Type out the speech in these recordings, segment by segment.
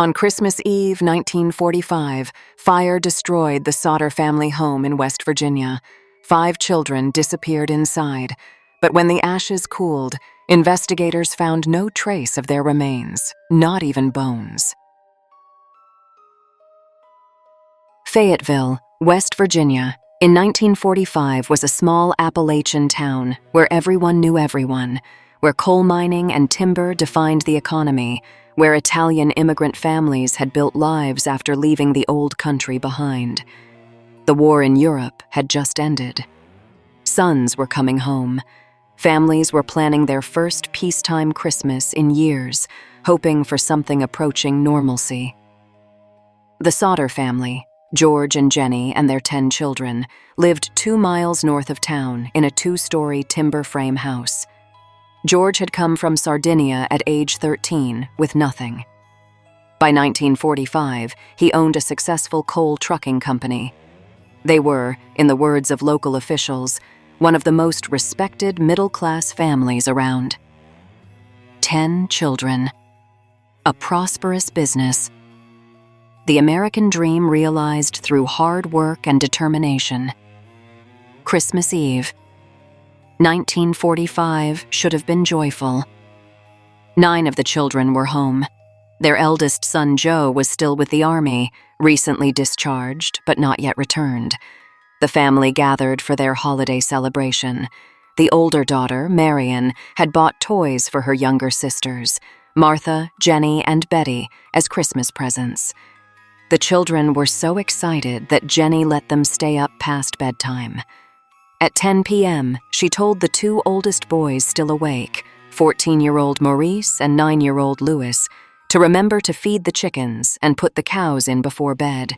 On Christmas Eve, 1945, fire destroyed the Sodder family home in West Virginia. 5 children disappeared inside, but when the ashes cooled, investigators found no trace of their remains, not even bones. Fayetteville, West Virginia, in 1945 was a small Appalachian town where everyone knew everyone, where coal mining and timber defined the economy, where Italian immigrant families had built lives after leaving the old country behind. The war in Europe had just ended. Sons were coming home. Families were planning their first peacetime Christmas in years, hoping for something approaching normalcy. The Sodder family, George and Jennie and their 10 children, lived 2 miles north of town in a 2-story timber frame house. George had come from Sardinia at age 13 with nothing. By 1945, he owned a successful coal trucking company. They were, in the words of local officials, one of the most respected middle-class families around. 10 children. A prosperous business. The American dream realized through hard work and determination. Christmas Eve. 1945 should have been joyful. 9 of the children were home. Their eldest son, Joe, was still with the Army, recently discharged but not yet returned. The family gathered for their holiday celebration. The older daughter, Marion, had bought toys for her younger sisters, Martha, Jennie, and Betty, as Christmas presents. The children were so excited that Jennie let them stay up past bedtime. At 10 p.m., she told the 2 oldest boys still awake, 14-year-old Maurice and 9-year-old Louis, to remember to feed the chickens and put the cows in before bed.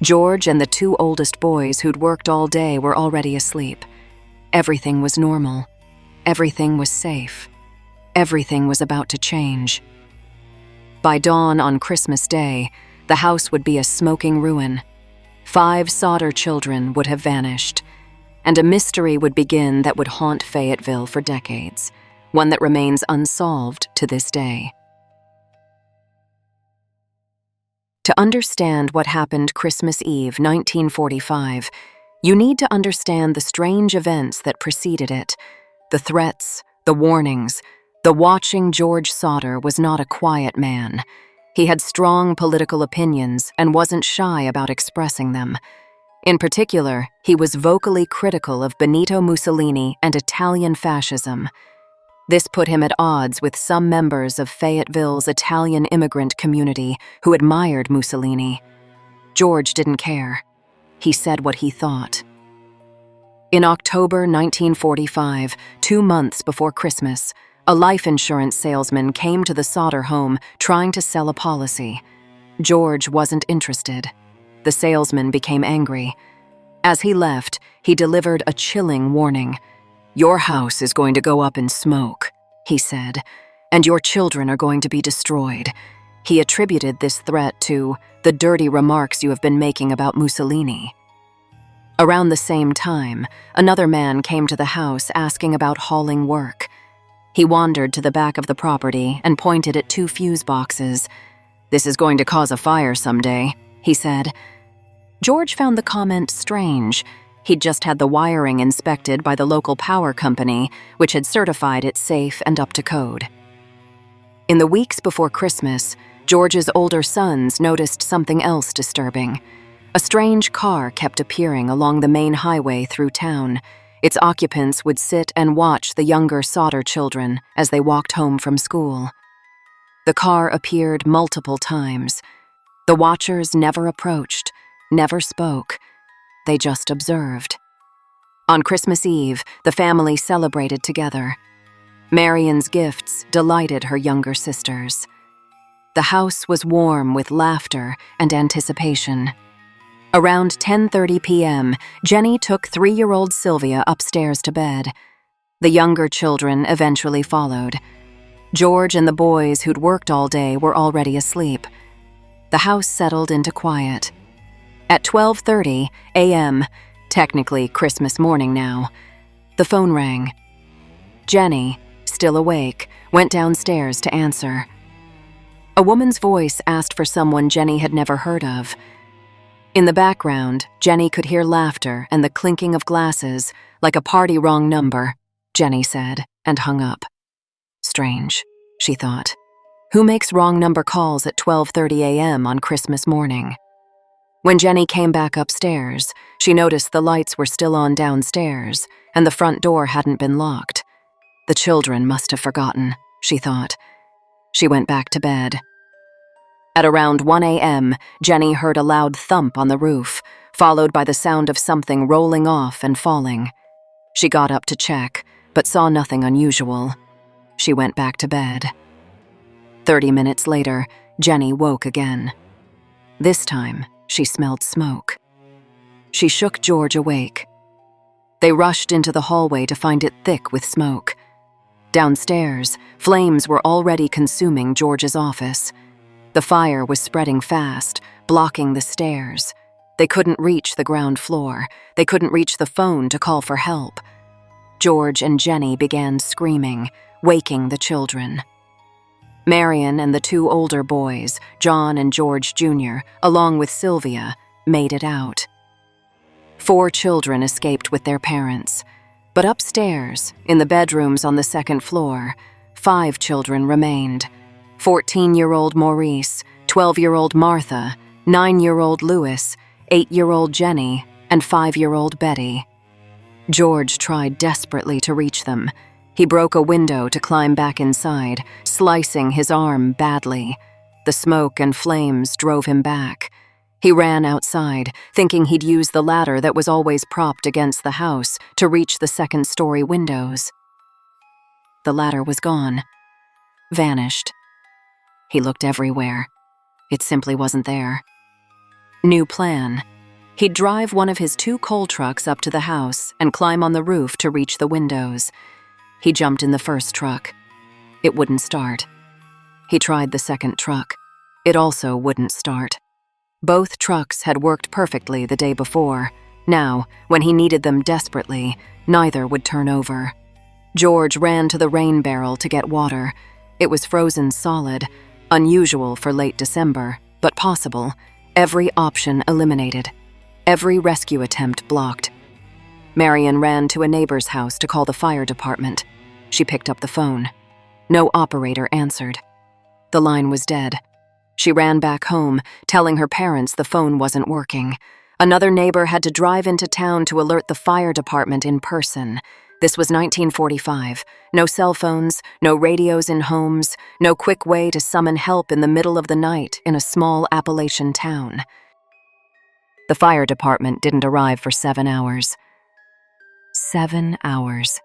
George and the 2 oldest boys who'd worked all day were already asleep. Everything was normal. Everything was safe. Everything was about to change. By dawn on Christmas Day, the house would be a smoking ruin. 5 Sodder children would have vanished, and a mystery would begin that would haunt Fayetteville for decades, one that remains unsolved to this day. To understand what happened Christmas Eve, 1945, you need to understand the strange events that preceded it, the threats, the warnings. The watching George Sodder was not a quiet man. He had strong political opinions and wasn't shy about expressing them. In particular, he was vocally critical of Benito Mussolini and Italian fascism. This put him at odds with some members of Fayetteville's Italian immigrant community who admired Mussolini. George didn't care. He said what he thought. In October 1945, 2 months before Christmas, a life insurance salesman came to the Sodder home trying to sell a policy. George wasn't interested. The salesman became angry. As he left, he delivered a chilling warning. "Your house is going to go up in smoke," he said, "and your children are going to be destroyed." He attributed this threat to the dirty remarks you have been making about Mussolini. Around the same time, another man came to the house asking about hauling work. He wandered to the back of the property and pointed at 2 fuse boxes. "This is going to cause a fire someday," he said. George found the comment strange. He'd just had the wiring inspected by the local power company, which had certified it safe and up to code. In the weeks before Christmas, George's older sons noticed something else disturbing. A strange car kept appearing along the main highway through town. Its occupants would sit and watch the younger Sodder children as they walked home from school. The car appeared multiple times. The watchers never approached, never spoke. They just observed. On Christmas Eve, the family celebrated together. Marion's gifts delighted her younger sisters. The house was warm with laughter and anticipation. Around 10:30 p.m., Jennie took 3-year-old Sylvia upstairs to bed. The younger children eventually followed. George and the boys who'd worked all day were already asleep. The house settled into quiet. At 12:30 a.m., technically Christmas morning now, the phone rang. Jennie, still awake, went downstairs to answer. A woman's voice asked for someone Jennie had never heard of. In the background, Jennie could hear laughter and the clinking of glasses, like a party wrong number, Jennie said, and hung up. Strange, she thought. Who makes wrong number calls at 12:30 a.m. on Christmas morning? When Jennie came back upstairs, she noticed the lights were still on downstairs, and the front door hadn't been locked. The children must have forgotten, she thought. She went back to bed. At around 1 a.m., Jennie heard a loud thump on the roof, followed by the sound of something rolling off and falling. She got up to check, but saw nothing unusual. She went back to bed. 30 minutes later, Jennie woke again. This time, she smelled smoke. She shook George awake. They rushed into the hallway to find it thick with smoke. Downstairs, flames were already consuming George's office. The fire was spreading fast, blocking the stairs. They couldn't reach the ground floor. They couldn't reach the phone to call for help. George and Jennie began screaming, waking the children. Marion and the two older boys, John and George Jr., along with Sylvia, made it out. 4 children escaped with their parents. But upstairs, in the bedrooms on the second floor, 5 children remained. 14-year-old Maurice, 12-year-old Martha, 9-year-old Louis, 8-year-old Jennie, and 5-year-old Betty. George tried desperately to reach them. He broke a window to climb back inside, slicing his arm badly. The smoke and flames drove him back. He ran outside, thinking he'd use the ladder that was always propped against the house to reach the second-story windows. The ladder was gone. Vanished. He looked everywhere. It simply wasn't there. New plan. He'd drive one of his 2 coal trucks up to the house and climb on the roof to reach the windows. He jumped in the first truck. It wouldn't start. He tried the second truck. It also wouldn't start. Both trucks had worked perfectly the day before. Now, when he needed them desperately, neither would turn over. George ran to the rain barrel to get water. It was frozen solid, unusual for late December, but possible. Every option eliminated. Every rescue attempt blocked. Marion ran to a neighbor's house to call the fire department. She picked up the phone. No operator answered. The line was dead. She ran back home, telling her parents the phone wasn't working. Another neighbor had to drive into town to alert the fire department in person. This was 1945. No cell phones, no radios in homes, no quick way to summon help in the middle of the night in a small Appalachian town. The fire department didn't arrive for 7 hours. 7 hours.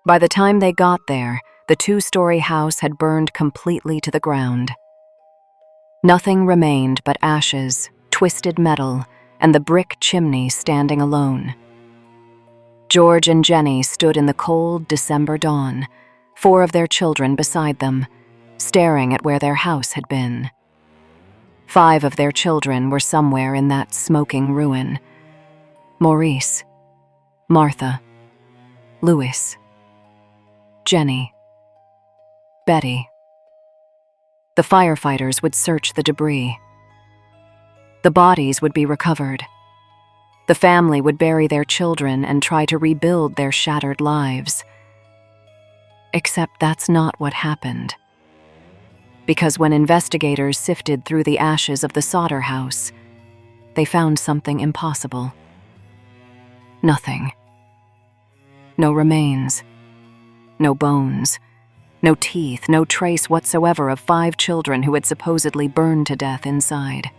By the time they got there, the 2-story house had burned completely to the ground. Nothing remained but ashes, twisted metal, and the brick chimney standing alone. George and Jennie stood in the cold December dawn, 4 of their children beside them, staring at where their house had been. 5 of their children were somewhere in that smoking ruin. Maurice, Martha, Louis, Jennie, Betty. The firefighters would search the debris. The bodies would be recovered. The family would bury their children and try to rebuild their shattered lives. Except that's not what happened. Because when investigators sifted through the ashes of the Sodder house, they found something impossible. Nothing. No remains. No bones. No teeth, no trace whatsoever of 5 children who had supposedly burned to death inside.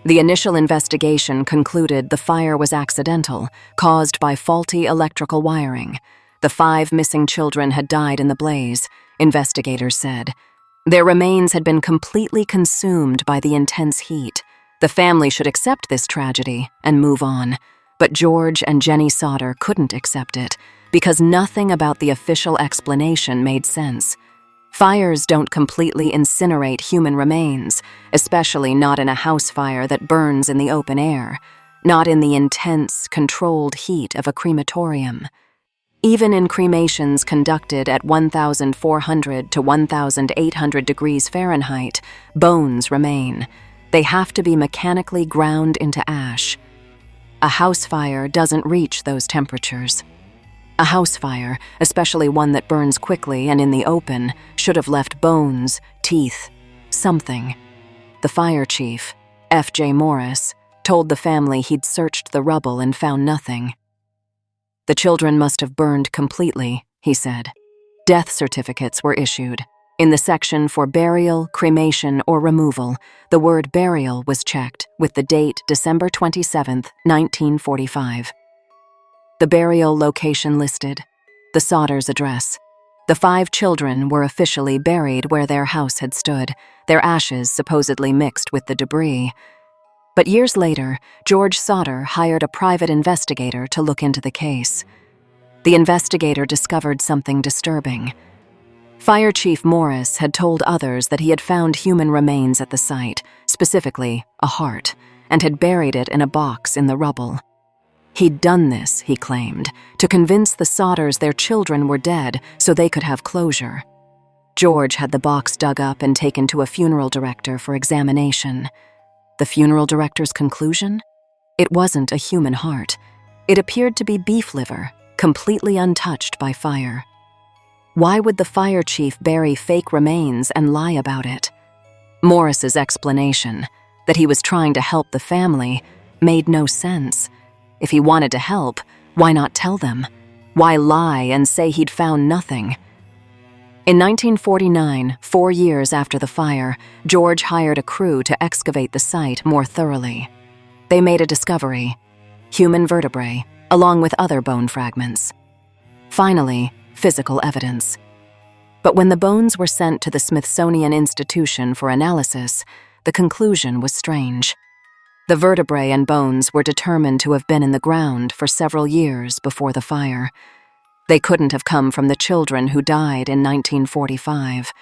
The initial investigation concluded the fire was accidental, caused by faulty electrical wiring. The 5 missing children had died in the blaze, investigators said. Their remains had been completely consumed by the intense heat. The family should accept this tragedy and move on. But George and Jennie Sodder couldn't accept it, because nothing about the official explanation made sense. Fires don't completely incinerate human remains, especially not in a house fire that burns in the open air, not in the intense, controlled heat of a crematorium. Even in cremations conducted at 1,400 to 1,800 degrees Fahrenheit, bones remain. They have to be mechanically ground into ash. A house fire doesn't reach those temperatures. A house fire, especially one that burns quickly and in the open, should have left bones, teeth, something. The fire chief, F.J. Maurice, told the family he'd searched the rubble and found nothing. The children must have burned completely, he said. Death certificates were issued. In the section for burial, cremation, or removal, the word burial was checked with the date December 27, 1945. The burial location listed, the Sodders' address. The 5 children were officially buried where their house had stood, their ashes supposedly mixed with the debris. But years later, George Sodder hired a private investigator to look into the case. The investigator discovered something disturbing. Fire Chief Maurice had told others that he had found human remains at the site, specifically a heart, and had buried it in a box in the rubble. He'd done this, he claimed, to convince the Sodders their children were dead so they could have closure. George had the box dug up and taken to a funeral director for examination. The funeral director's conclusion? It wasn't a human heart. It appeared to be beef liver, completely untouched by fire. Why would the fire chief bury fake remains and lie about it? Maurice's explanation, that he was trying to help the family, made no sense. If he wanted to help, why not tell them? Why lie and say he'd found nothing? In 1949, 4 years after the fire, George hired a crew to excavate the site more thoroughly. They made a discovery: human vertebrae, along with other bone fragments. Finally, physical evidence. But when the bones were sent to the Smithsonian Institution for analysis, the conclusion was strange. The vertebrae and bones were determined to have been in the ground for several years before the fire. They couldn't have come from the children who died in 1945.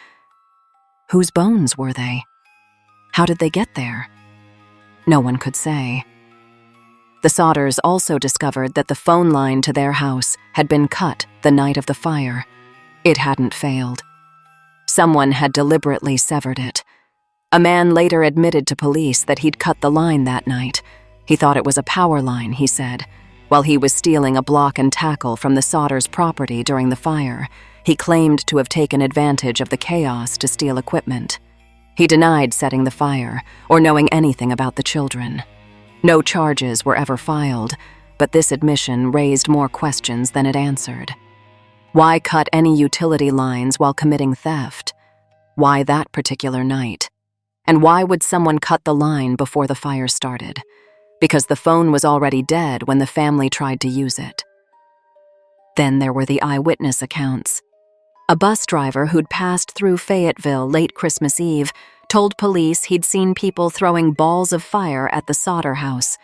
Whose bones were they? How did they get there? No one could say. The Sodders also discovered that the phone line to their house had been cut the night of the fire. It hadn't failed. Someone had deliberately severed it. A man later admitted to police that he'd cut the line that night. He thought it was a power line, he said. While he was stealing a block and tackle from the Sodders' property during the fire, he claimed to have taken advantage of the chaos to steal equipment. He denied setting the fire or knowing anything about the children. No charges were ever filed, but this admission raised more questions than it answered. Why cut any utility lines while committing theft? Why that particular night? And why would someone cut the line before the fire started? Because the phone was already dead when the family tried to use it. Then there were the eyewitness accounts. A bus driver who'd passed through Fayetteville late Christmas Eve told police he'd seen people throwing balls of fire at the Sodder house.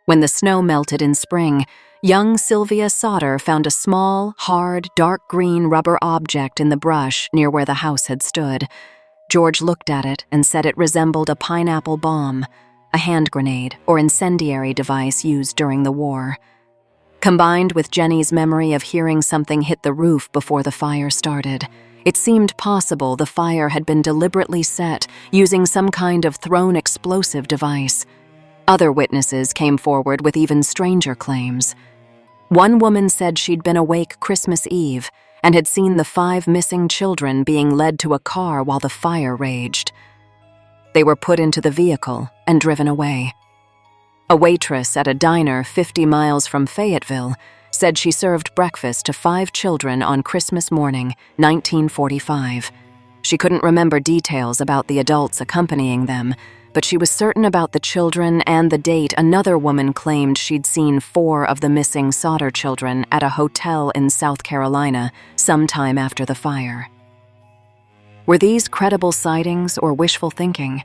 When the snow melted in spring, young Sylvia Sodder found a small, hard, dark green rubber object in the brush near where the house had stood. George looked at it and said it resembled a pineapple bomb, a hand grenade or incendiary device used during the war. Combined with Jennie's memory of hearing something hit the roof before the fire started, it seemed possible the fire had been deliberately set using some kind of thrown explosive device. Other witnesses came forward with even stranger claims. One woman said she'd been awake Christmas Eve and had seen the 5 missing children being led to a car while the fire raged. They were put into the vehicle and driven away. A waitress at a diner 50 miles from Fayetteville said she served breakfast to 5 children on Christmas morning, 1945. She couldn't remember details about the adults accompanying them, but she was certain about the children and the date another woman claimed she'd seen 4 of the missing Sodder children at a hotel in South Carolina sometime after the fire. Were these credible sightings or wishful thinking?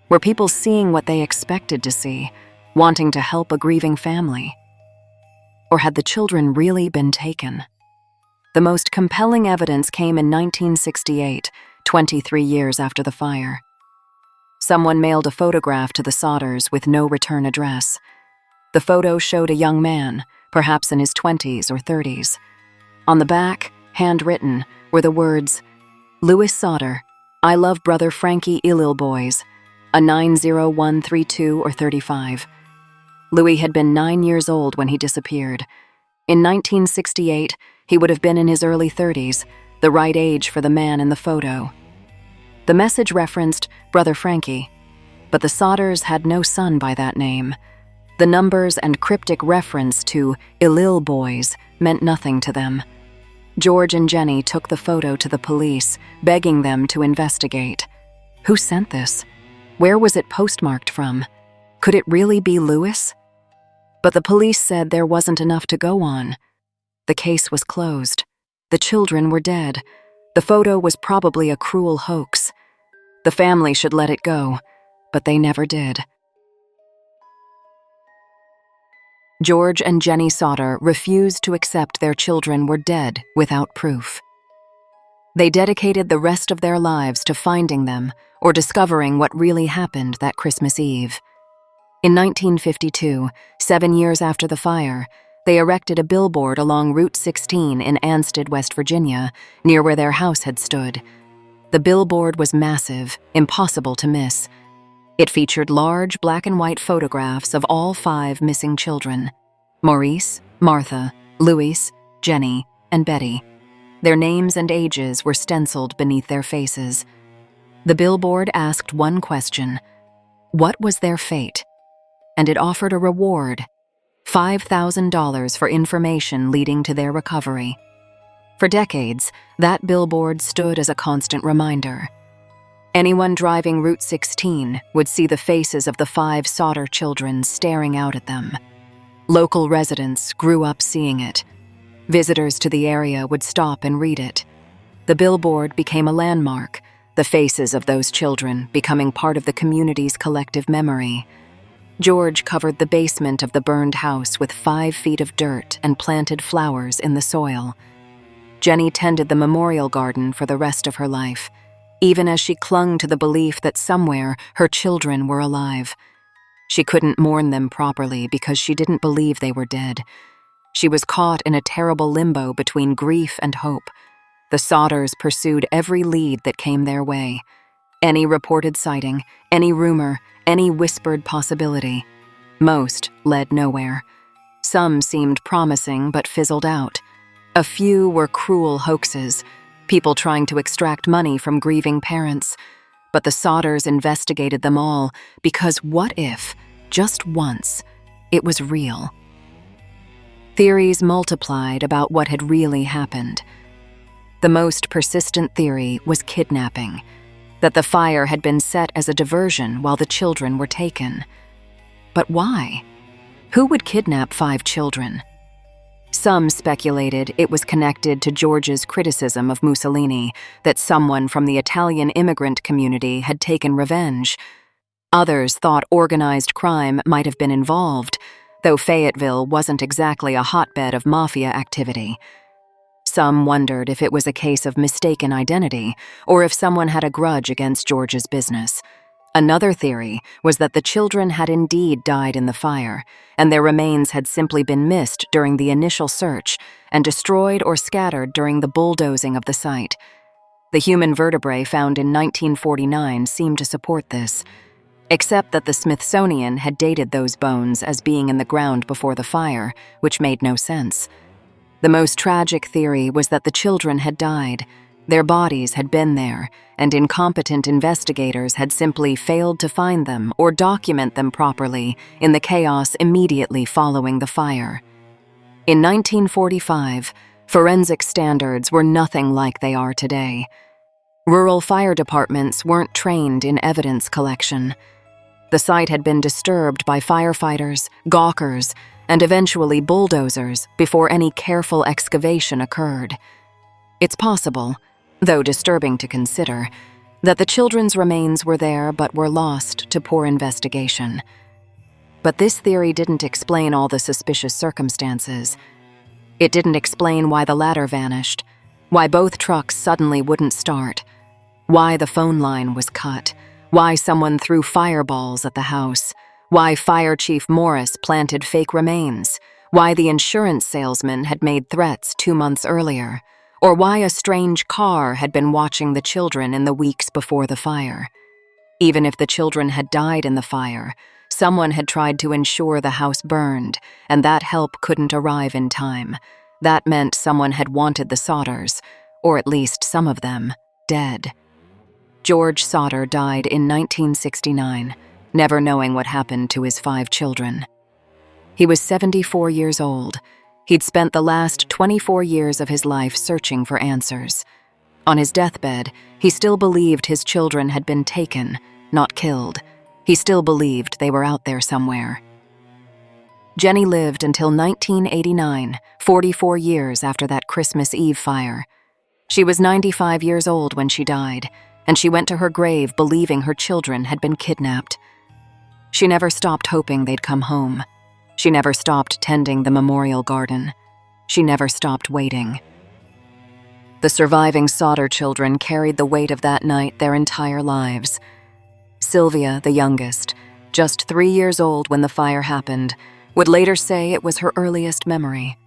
Were people seeing what they expected to see, wanting to help a grieving family? Or had the children really been taken? The most compelling evidence came in 1968, 23 years after the fire. Someone mailed a photograph to the Sodders with no return address. The photo showed a young man, perhaps in his 20s or 30s. On the back, handwritten, were the words, "Louis Sodder, I love brother Frankie Illil Boys, a 90132 or 35. Louis had been 9 years old when he disappeared. In 1968, he would have been in his early 30s, the right age for the man in the photo. The message referenced brother Frankie, but the Sodders had no son by that name. The numbers and cryptic reference to Illil Boys meant nothing to them. George and Jennie took the photo to the police, begging them to investigate. Who sent this? Where was it postmarked from? Could it really be Louis? But the police said there wasn't enough to go on. The case was closed. The children were dead. The photo was probably a cruel hoax. The family should let it go, but they never did. George and Jennie Sodder refused to accept their children were dead without proof. They dedicated the rest of their lives to finding them or discovering what really happened that Christmas Eve. In 1952, 7 years after the fire, they erected a billboard along Route 16 in Ansted, West Virginia, near where their house had stood. The billboard was massive, impossible to miss. It featured large black and white photographs of all 5 missing children: Maurice, Martha, Louis, Jennie, and Betty. Their names and ages were stenciled beneath their faces. The billboard asked one question: what was their fate? And it offered a reward: $5,000 for information leading to their recovery. For decades, that billboard stood as a constant reminder. Anyone driving Route 16 would see the faces of the 5 Sodder children staring out at them. Local residents grew up seeing it. Visitors to the area would stop and read it. The billboard became a landmark, the faces of those children becoming part of the community's collective memory. George covered the basement of the burned house with 5 feet of dirt and planted flowers in the soil. Jennie tended the memorial garden for the rest of her life, even as she clung to the belief that somewhere her children were alive. She couldn't mourn them properly because she didn't believe they were dead. She was caught in a terrible limbo between grief and hope. The Sodders pursued every lead that came their way. Any reported sighting, any rumor, any whispered possibility. Most led nowhere. Some seemed promising but fizzled out. A few were cruel hoaxes, people trying to extract money from grieving parents. But the Sodders investigated them all because what if, just once, it was real? Theories multiplied about what had really happened. The most persistent theory was kidnapping, that the fire had been set as a diversion while the children were taken. But why? Who would kidnap 5 children? Some speculated it was connected to George's criticism of Mussolini, that someone from the Italian immigrant community had taken revenge. Others thought organized crime might have been involved, though Fayetteville wasn't exactly a hotbed of mafia activity. Some wondered if it was a case of mistaken identity, or if someone had a grudge against George's business. Another theory was that the children had indeed died in the fire, and their remains had simply been missed during the initial search and destroyed or scattered during the bulldozing of the site. The human vertebrae found in 1949 seemed to support this, except that the Smithsonian had dated those bones as being in the ground before the fire, which made no sense. The most tragic theory was that the children had died. Their bodies had been there, and incompetent investigators had simply failed to find them or document them properly in the chaos immediately following the fire. In 1945, forensic standards were nothing like they are today. Rural fire departments weren't trained in evidence collection. The site had been disturbed by firefighters, gawkers, and eventually bulldozers before any careful excavation occurred. It's possible, though disturbing to consider, that the children's remains were there but were lost to poor investigation. But this theory didn't explain all the suspicious circumstances. It didn't explain why the ladder vanished, why both trucks suddenly wouldn't start, why the phone line was cut, why someone threw fireballs at the house, why Fire Chief Maurice planted fake remains, why the insurance salesman had made threats 2 months earlier, or why a strange car had been watching the children in the weeks before the fire. Even if the children had died in the fire, someone had tried to ensure the house burned, and that help couldn't arrive in time. That meant someone had wanted the Sodders, or at least some of them, dead. George Sodder died in 1969, never knowing what happened to his 5 children. He was 74 years old. He'd spent the last 24 years of his life searching for answers. On his deathbed, he still believed his children had been taken, not killed. He still believed they were out there somewhere. Jennie lived until 1989, 44 years after that Christmas Eve fire. She was 95 years old when she died, and she went to her grave believing her children had been kidnapped. She never stopped hoping they'd come home. She never stopped tending the memorial garden. She never stopped waiting. The surviving Sodder children carried the weight of that night their entire lives. Sylvia, the youngest, just 3 years old when the fire happened, would later say it was her earliest memory.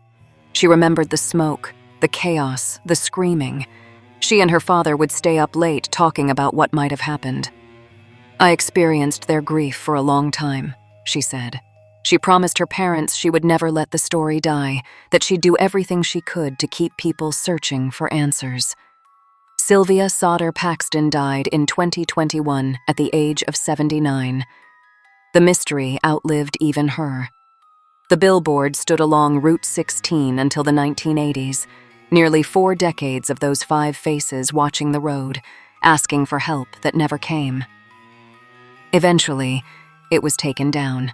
She remembered the smoke, the chaos, the screaming. She and her father would stay up late talking about what might have happened. "I experienced their grief for a long time," she said. She promised her parents she would never let the story die, that she'd do everything she could to keep people searching for answers. Sylvia Sodder Paxton died in 2021 at the age of 79. The mystery outlived even her. The billboard stood along Route 16 until the 1980s, nearly 4 decades of those 5 faces watching the road, asking for help that never came. Eventually, it was taken down.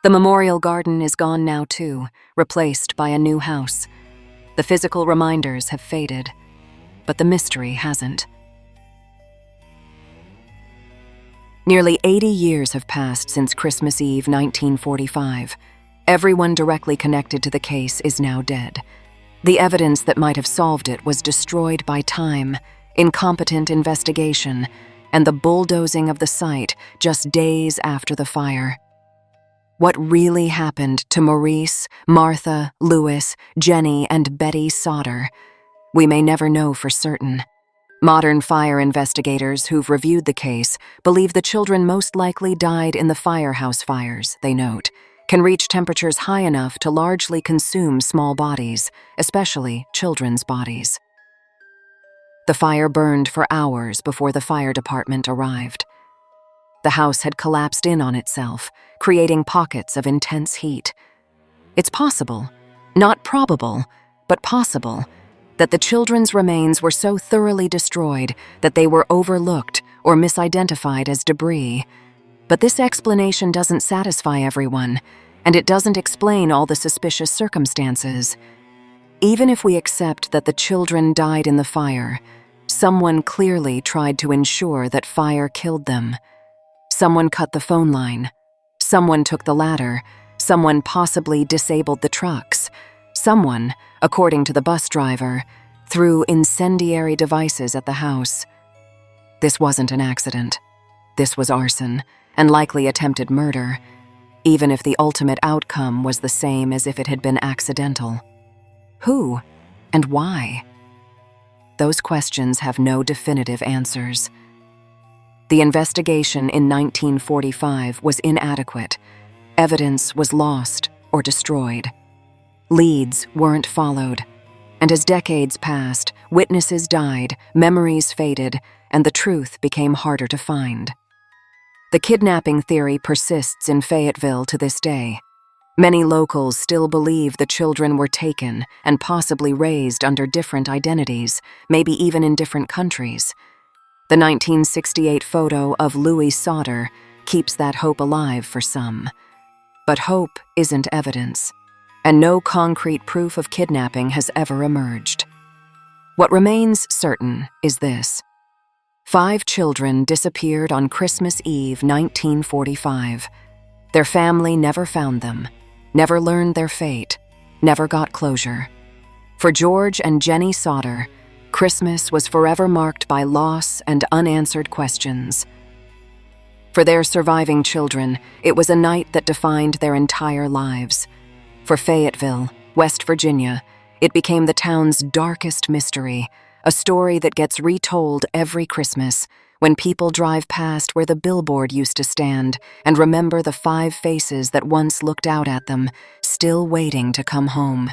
The memorial garden is gone now too, replaced by a new house. The physical reminders have faded, but the mystery hasn't. Nearly 80 years have passed since Christmas Eve 1945. Everyone directly connected to the case is now dead. The evidence that might have solved it was destroyed by time, incompetent investigation, and the bulldozing of the site just days after the fire. What really happened to Maurice, Martha, Louis, Jennie, and Betty Sodder? We may never know for certain. Modern fire investigators who've reviewed the case believe the children most likely died in the firehouse fires, they note, can reach temperatures high enough to largely consume small bodies, especially children's bodies. The fire burned for hours before the fire department arrived. The house had collapsed in on itself, creating pockets of intense heat. It's possible, not probable, but possible, that the children's remains were so thoroughly destroyed that they were overlooked or misidentified as debris. But this explanation doesn't satisfy everyone, and it doesn't explain all the suspicious circumstances. Even if we accept that the children died in the fire, someone clearly tried to ensure that fire killed them. Someone cut the phone line. Someone took the ladder. Someone possibly disabled the trucks. Someone, according to the bus driver, threw incendiary devices at the house. This wasn't an accident. This was arson, and likely attempted murder, even if the ultimate outcome was the same as if it had been accidental. Who and why? Those questions have no definitive answers. The investigation in 1945 was inadequate. Evidence was lost or destroyed. Leads weren't followed. And as decades passed, witnesses died, memories faded, and the truth became harder to find. The kidnapping theory persists in Fayetteville to this day. Many locals still believe the children were taken and possibly raised under different identities, maybe even in different countries. The 1968 photo of Louis Sodder keeps that hope alive for some. But hope isn't evidence, and no concrete proof of kidnapping has ever emerged. What remains certain is this: 5 children disappeared on Christmas Eve 1945. Their family never found them, never learned their fate, never got closure. For George and Jennie Sodder, Christmas was forever marked by loss and unanswered questions. For their surviving children, it was a night that defined their entire lives. For Fayetteville, West Virginia, it became the town's darkest mystery, a story that gets retold every Christmas when people drive past where the billboard used to stand and remember the 5 faces that once looked out at them, still waiting to come home.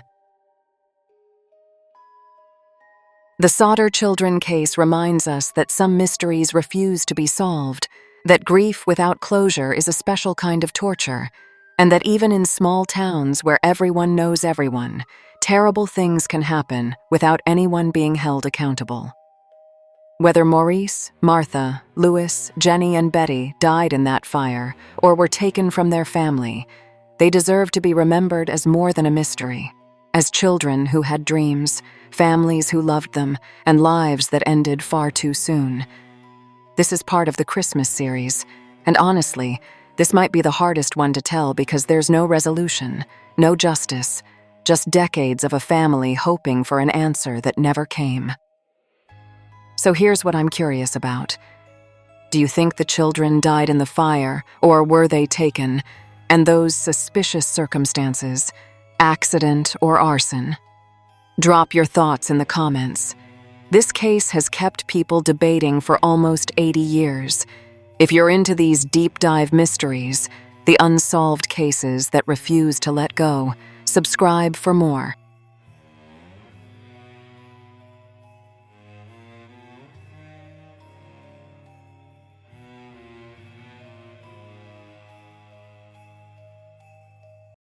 The Sodder children case reminds us that some mysteries refuse to be solved, that grief without closure is a special kind of torture, and that even in small towns where everyone knows everyone, terrible things can happen without anyone being held accountable. Whether Maurice, Martha, Louis, Jennie, and Betty died in that fire or were taken from their family, they deserve to be remembered as more than a mystery, as children who had dreams, families who loved them, and lives that ended far too soon. This is part of the Christmas series, and honestly, this might be the hardest one to tell because there's no resolution, no justice, just decades of a family hoping for an answer that never came. So here's what I'm curious about. Do you think the children died in the fire, or were they taken? And those suspicious circumstances, accident or arson? Drop your thoughts in the comments. This case has kept people debating for almost 80 years. If you're into these deep dive mysteries, the unsolved cases that refuse to let go, subscribe for more.